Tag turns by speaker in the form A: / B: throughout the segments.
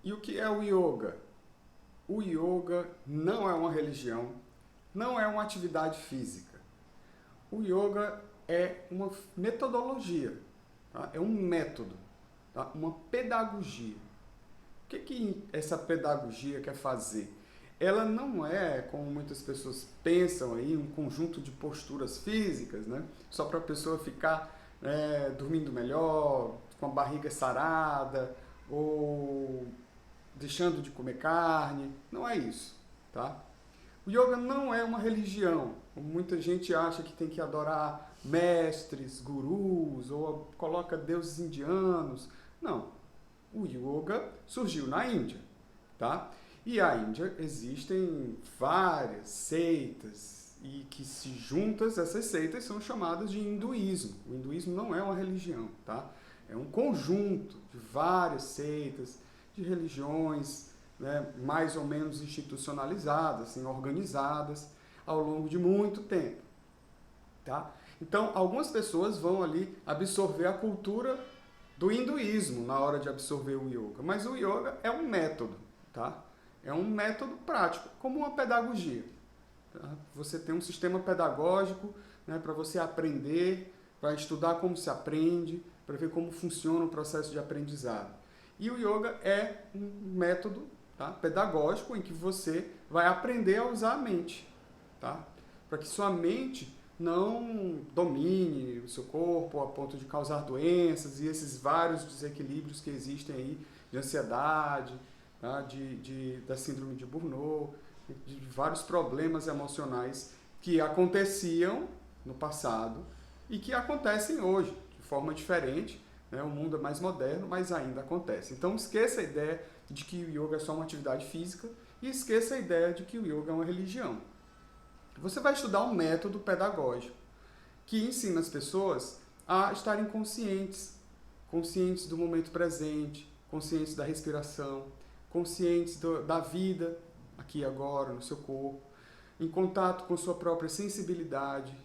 A: E o que é o yoga? O yoga não é uma religião, não é uma atividade física. O yoga é uma metodologia, tá? É um método, tá? Uma pedagogia. O que essa pedagogia quer fazer? Ela não é, como muitas pessoas pensam aí, um conjunto de posturas físicas, né? Só para a pessoa ficar dormindo melhor, com a barriga sarada, ou deixando de comer carne. Não é isso, tá? O yoga não é uma religião. Muita gente acha que tem que adorar mestres, gurus, ou coloca deuses indianos. Não. O yoga surgiu na Índia, tá? E a Índia existem várias seitas e que se juntas essas seitas são chamadas de hinduísmo. O hinduísmo não é uma religião, tá? É um conjunto de várias seitas, de religiões, né, mais ou menos institucionalizadas, assim, organizadas ao longo de muito tempo, tá? Então, algumas pessoas vão ali absorver a cultura do hinduísmo na hora de absorver o yoga, mas o yoga é um método, tá? É um método prático, como uma pedagogia. Tá? Você tem um sistema pedagógico, né, para você aprender, para estudar como se aprende, para ver como funciona o processo de aprendizado. E o yoga é um método, tá, pedagógico em que você vai aprender a usar a mente, tá? Para que sua mente não domine o seu corpo a ponto de causar doenças e esses vários desequilíbrios que existem aí de ansiedade, tá? Da síndrome de Burnout, de vários problemas emocionais que aconteciam no passado e que acontecem hoje de forma diferente. Né? O mundo é mais moderno, mas ainda acontece. Então esqueça a ideia de que o yoga é só uma atividade física e esqueça a ideia de que o yoga é uma religião. Você vai estudar um método pedagógico que ensina as pessoas a estarem conscientes, conscientes do momento presente, conscientes da respiração, conscientes da vida aqui e agora, no seu corpo, em contato com sua própria sensibilidade,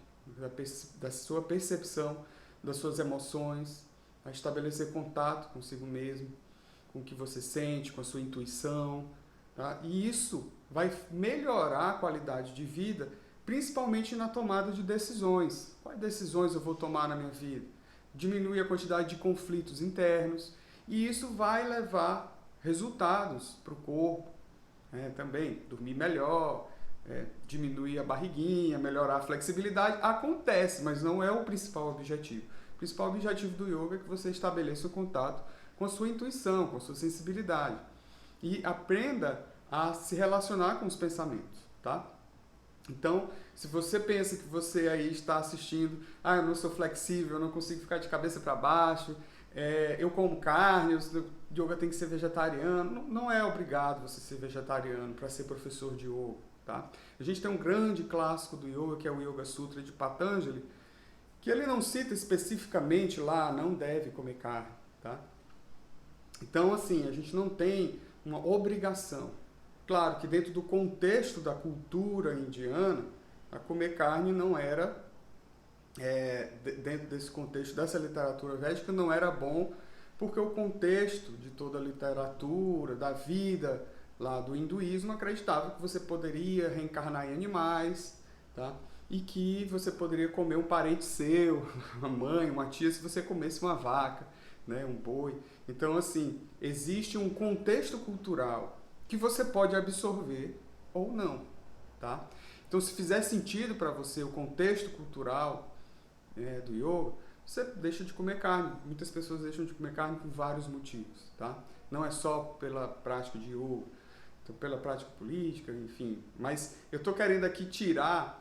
A: da sua percepção, das suas emoções, a estabelecer contato consigo mesmo, com o que você sente, com a sua intuição, tá? E isso vai melhorar a qualidade de vida, principalmente na tomada de decisões. Quais decisões eu vou tomar na minha vida? Diminuir a quantidade de conflitos internos, e isso vai levar resultados para o corpo, também. Dormir melhor, diminuir a barriguinha, melhorar a flexibilidade. Acontece, mas não é o principal objetivo. O principal objetivo do yoga é que você estabeleça o contato com a sua intuição, com a sua sensibilidade. E aprenda a se relacionar com os pensamentos, tá? Então, se você pensa que você aí está assistindo, eu não sou flexível, eu não consigo ficar de cabeça para baixo, eu como carne, o yoga tem que ser vegetariano, não é obrigado você ser vegetariano para ser professor de yoga, tá? A gente tem um grande clássico do yoga, que é o Yoga Sutra de Patanjali, que ele não cita especificamente lá, não deve comer carne, tá? Então, assim, a gente não tem uma obrigação. Claro que dentro do contexto da cultura indiana, a comer carne não era, dentro desse contexto dessa literatura védica, não era bom, porque o contexto de toda a literatura, da vida lá do hinduísmo, acreditava que você poderia reencarnar em animais, tá? E que você poderia comer um parente seu, uma mãe, uma tia, se você comesse uma vaca, né, um boi. Então, assim, existe um contexto cultural que você pode absorver ou não, tá? Então, se fizer sentido para você o contexto cultural do yoga, você deixa de comer carne. Muitas pessoas deixam de comer carne por vários motivos, tá? Não é só pela prática de yoga, então, pela prática política, enfim. Mas eu estou querendo aqui tirar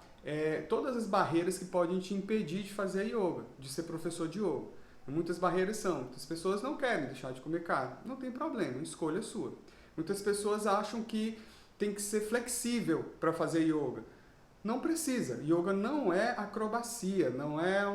A: todas as barreiras que podem te impedir de fazer yoga, de ser professor de yoga. Muitas barreiras são, muitas pessoas não querem deixar de comer carne. Não tem problema, escolha sua. Muitas pessoas acham que tem que ser flexível para fazer yoga. Não precisa. Yoga não é acrobacia, não é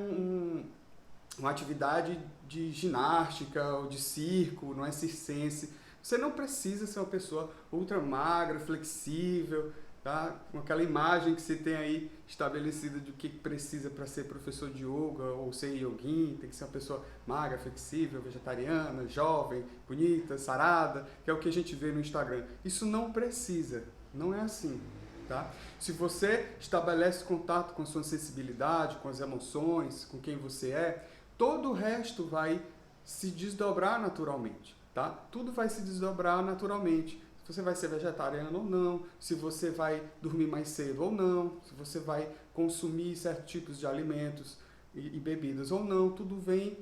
A: uma atividade de ginástica ou de circo, não é circense. Você não precisa ser uma pessoa ultra magra, flexível. tá? Com aquela imagem que você tem aí estabelecida de o que precisa para ser professor de yoga ou ser yogin, tem que ser uma pessoa magra, flexível, vegetariana, jovem, bonita, sarada, que é o que a gente vê no Instagram. Isso não precisa, não é assim, tá? Se você estabelece contato com sua sensibilidade, com as emoções, com quem você é, todo o resto vai se desdobrar naturalmente, tá? Tudo vai se desdobrar naturalmente. Se você vai ser vegetariano ou não, se você vai dormir mais cedo ou não, se você vai consumir certos tipos de alimentos e bebidas ou não, tudo vem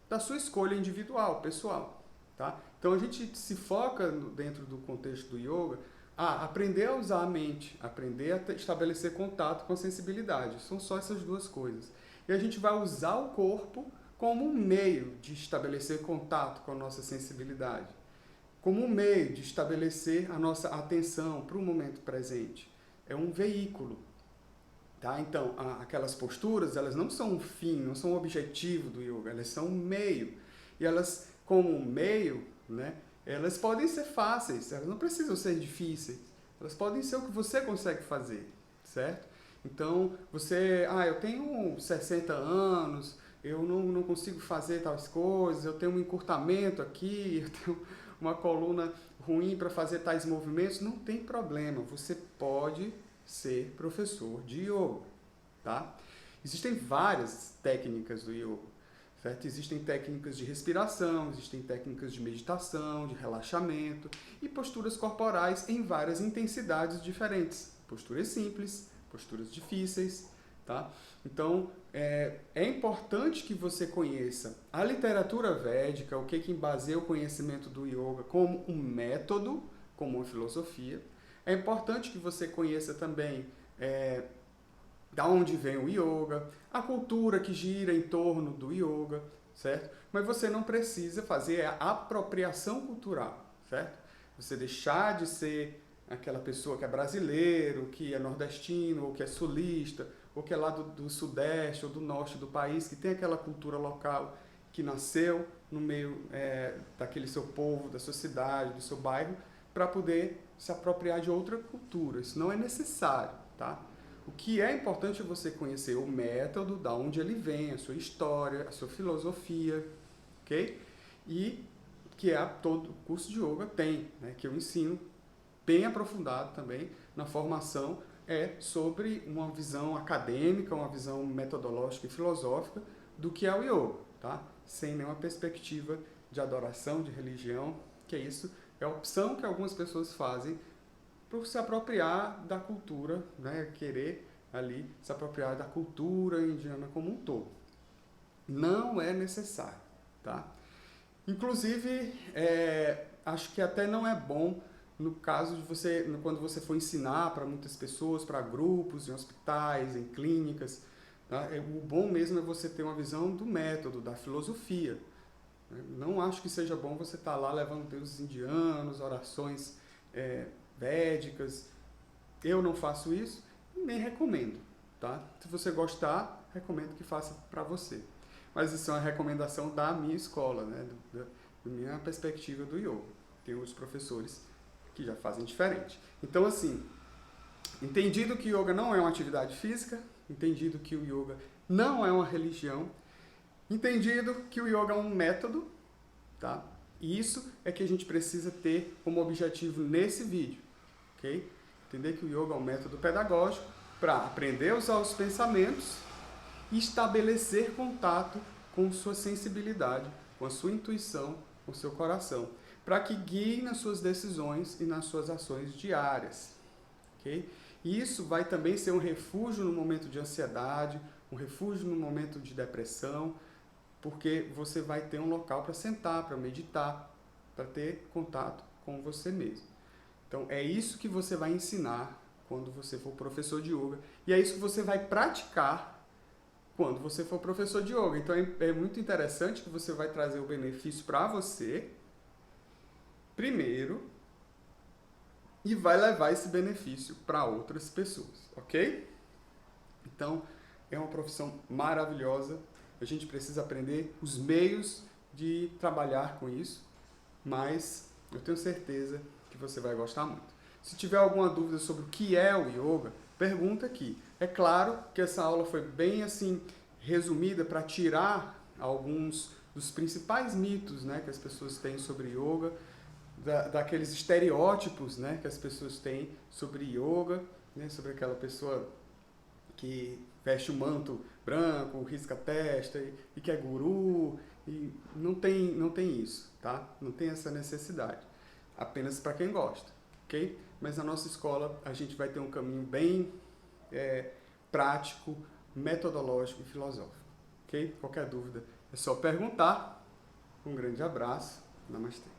A: da sua escolha individual, pessoal, tá? Então a gente se foca dentro do contexto do yoga a aprender a usar a mente, aprender a estabelecer contato com a sensibilidade. São só essas duas coisas. E a gente vai usar o corpo como um meio de estabelecer contato com a nossa sensibilidade, como um meio de estabelecer a nossa atenção para o momento presente. É um veículo, tá? Então, aquelas posturas, elas não são um fim, não são um objetivo do yoga, elas são um meio. E elas, como um meio, né, elas podem ser fáceis, elas não precisam ser difíceis. Elas podem ser o que você consegue fazer, certo? Então, eu tenho 60 anos, eu não consigo fazer tais coisas, eu tenho um encurtamento aqui, eu tenho uma coluna ruim para fazer tais movimentos, não tem problema, você pode ser professor de yoga, tá? Existem várias técnicas do yoga, certo? Existem técnicas de respiração, existem técnicas de meditação, de relaxamento e posturas corporais em várias intensidades diferentes. Posturas simples, posturas difíceis, tá? Então, é importante que você conheça a literatura védica, o que embaseia o conhecimento do yoga como um método, como uma filosofia. É importante que você conheça também da onde vem o yoga, a cultura que gira em torno do yoga, certo? Mas você não precisa fazer a apropriação cultural, certo? Você deixar de ser aquela pessoa que é brasileiro, que é nordestino, ou que é sulista, ou que é lá do sudeste ou do norte do país, que tem aquela cultura local, que nasceu no meio daquele seu povo, da sua cidade, do seu bairro, para poder se apropriar de outra cultura. Isso não é necessário, tá? O que é importante é você conhecer o método, da onde ele vem, a sua história, a sua filosofia, ok? E que todo o curso de yoga tem, né? Que eu ensino bem aprofundado também na formação, sobre uma visão acadêmica, uma visão metodológica e filosófica do que é o yoga, tá? Sem nenhuma perspectiva de adoração, de religião, que é isso, é a opção que algumas pessoas fazem por se apropriar da cultura, né? Querer ali se apropriar da cultura indiana como um todo. Não é necessário, tá? Inclusive, acho que até não é bom no caso de quando você for ensinar para muitas pessoas, para grupos, em hospitais, em clínicas, tá? O bom mesmo é você ter uma visão do método, da filosofia. Não acho que seja bom você estar lá levando deuses indianos, orações védicas. Eu não faço isso e nem recomendo, tá? Se você gostar, recomendo que faça para você. Mas isso é uma recomendação da minha escola, né? Da minha perspectiva do yoga. Tem os professores que já fazem diferente. Então, assim, entendido que yoga não é uma atividade física, entendido que o yoga não é uma religião, entendido que o yoga é um método, tá? E isso é que a gente precisa ter como objetivo nesse vídeo, ok? Entender que o yoga é um método pedagógico para aprender a usar os pensamentos e estabelecer contato com sua sensibilidade, com a sua intuição, com o seu coração, para que guie nas suas decisões e nas suas ações diárias, ok? E isso vai também ser um refúgio no momento de ansiedade, um refúgio no momento de depressão, porque você vai ter um local para sentar, para meditar, para ter contato com você mesmo. Então, é isso que você vai ensinar quando você for professor de yoga, e é isso que você vai praticar quando você for professor de yoga. Então, é muito interessante que você vai trazer o benefício para você, primeiro, e vai levar esse benefício para outras pessoas, ok? Então, é uma profissão maravilhosa. A gente precisa aprender os meios de trabalhar com isso, mas eu tenho certeza que você vai gostar muito. Se tiver alguma dúvida sobre o que é o yoga, pergunta aqui. É claro que essa aula foi bem assim resumida para tirar alguns dos principais mitos, né, que as pessoas têm sobre yoga, daqueles estereótipos, né, que as pessoas têm sobre yoga, né, sobre aquela pessoa que veste o manto branco, risca a testa e que é guru, e não tem isso, tá? Não tem essa necessidade. Apenas para quem gosta, ok? Mas na nossa escola a gente vai ter um caminho bem prático, metodológico e filosófico, ok? Qualquer dúvida é só perguntar. Um grande abraço. Namastê.